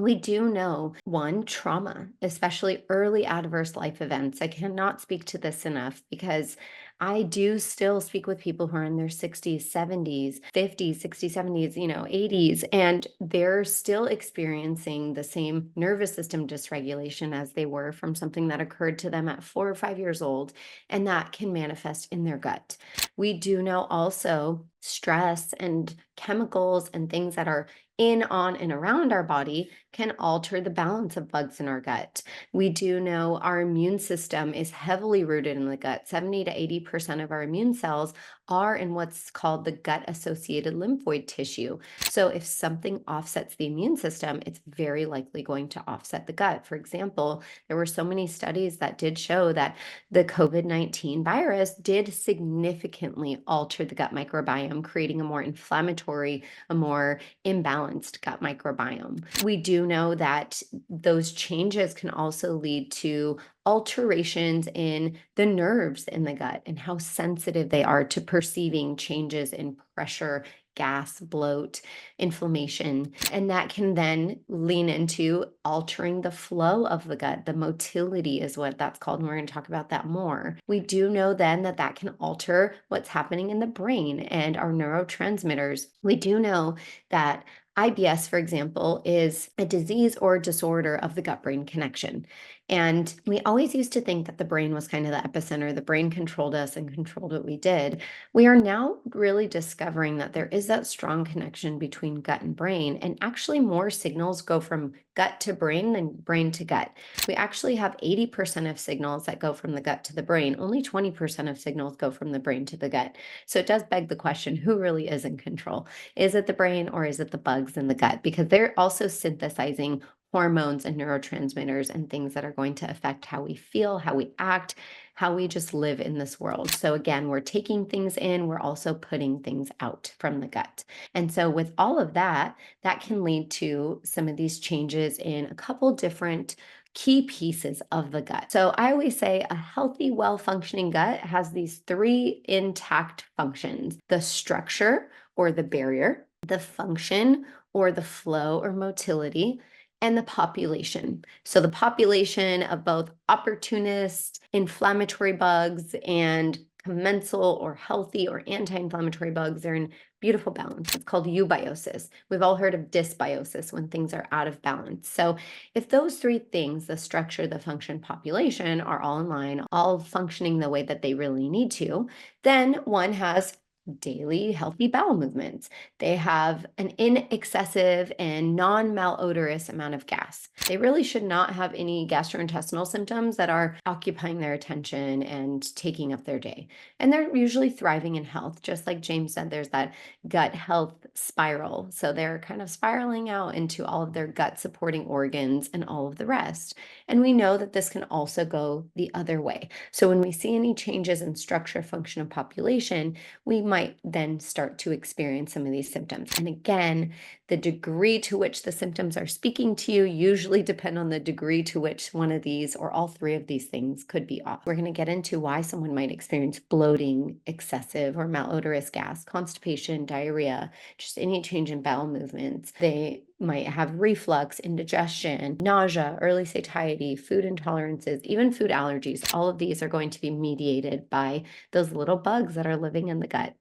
We do know one, trauma, especially early adverse life events. I cannot speak to this enough because I do still speak with people who are in their 60s, 70s, 50s, 60s, 70s, 80s, and they're still experiencing the same nervous system dysregulation as they were from something that occurred to them at 4 or 5 years old, and that can manifest in their gut. We do know also stress and chemicals and things that are in, on, and around our body can alter the balance of bugs in our gut. We do know our immune system is heavily rooted in the gut. 70 to 80% of our immune cells are in what's called the gut associated lymphoid tissue. So, if something offsets the immune system, it's very likely going to offset the gut. For example, there were so many studies that did show that the COVID-19 virus did significantly alter the gut microbiome, creating a more inflammatory, a more imbalanced gut microbiome. We do know that those changes can also lead to alterations in the nerves in the gut and how sensitive they are to perceiving changes in pressure, gas, bloat, inflammation. And that can then lean into altering the flow of the gut. The motility is what that's called. And we're going to talk about that more. We do know then that that can alter what's happening in the brain and our neurotransmitters. We do know that IBS, for example, is a disease or disorder of the gut brain connection. And we always used to think that the brain was kind of the epicenter, the brain controlled us and controlled what we did. We are now really discovering that there is that strong connection between gut and brain, and actually more signals go from gut to brain than brain to gut. We actually have 80% of signals that go from the gut to the brain, only 20% of signals go from the brain to the gut. So it does beg the question, who really is in control? Is it the brain or is it the bugs in the gut? Because they're also synthesizing hormones and neurotransmitters and things that are going to affect how we feel, how we act, how we just live in this world. So again, we're taking things in, we're also putting things out from the gut. And so with all of that, that can lead to some of these changes in a couple different key pieces of the gut. So I always say a healthy, well-functioning gut has these three intact functions: the structure or the barrier, the function or the flow or motility, and the population. So the population of both opportunist, inflammatory bugs and commensal or healthy or anti-inflammatory bugs are in beautiful balance. It's called eubiosis. We've all heard of dysbiosis when things are out of balance. So if those three things, the structure, the function, population, are all in line, all functioning the way that they really need to, then one has daily healthy bowel movements. They have an inexcessive and non-malodorous amount of gas. They really should not have any gastrointestinal symptoms that are occupying their attention and taking up their day. And they're usually thriving in health. Just like James said, there's that gut health spiral. So they're kind of spiraling out into all of their gut supporting organs and all of the rest. And we know that this can also go the other way. So when we see any changes in structure, function, and population, we might then start to experience some of these symptoms. And again, the degree to which the symptoms are speaking to you usually depend on the degree to which one of these or all three of these things could be off. We're going to get into why someone might experience bloating, excessive or malodorous gas, constipation, diarrhea, just any change in bowel movements. They might have reflux, indigestion, nausea, early satiety, food intolerances, even food allergies. All of these are going to be mediated by those little bugs that are living in the gut.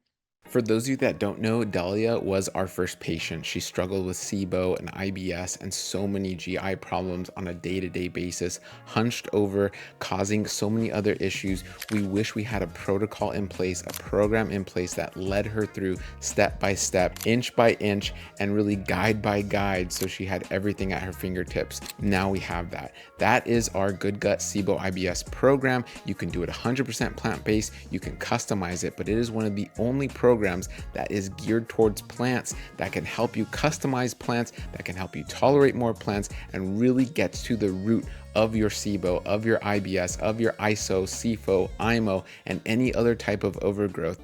For those of you that don't know, Dahlia was our first patient. She struggled with SIBO and IBS and so many GI problems on a day-to-day basis, hunched over, causing so many other issues. We wish we had a protocol in place, a program in place that led her through step by step, inch by inch, and really guide by guide, so she had everything at her fingertips. Now we have that. That is our Good Gut SIBO IBS program. You can do it 100% plant-based. You can customize it, but it is one of the only programs that is geared towards plants, that can help you customize plants, that can help you tolerate more plants, and really gets to the root of your SIBO, of your IBS, of your ISO, SIFO, IMO, and any other type of overgrowth.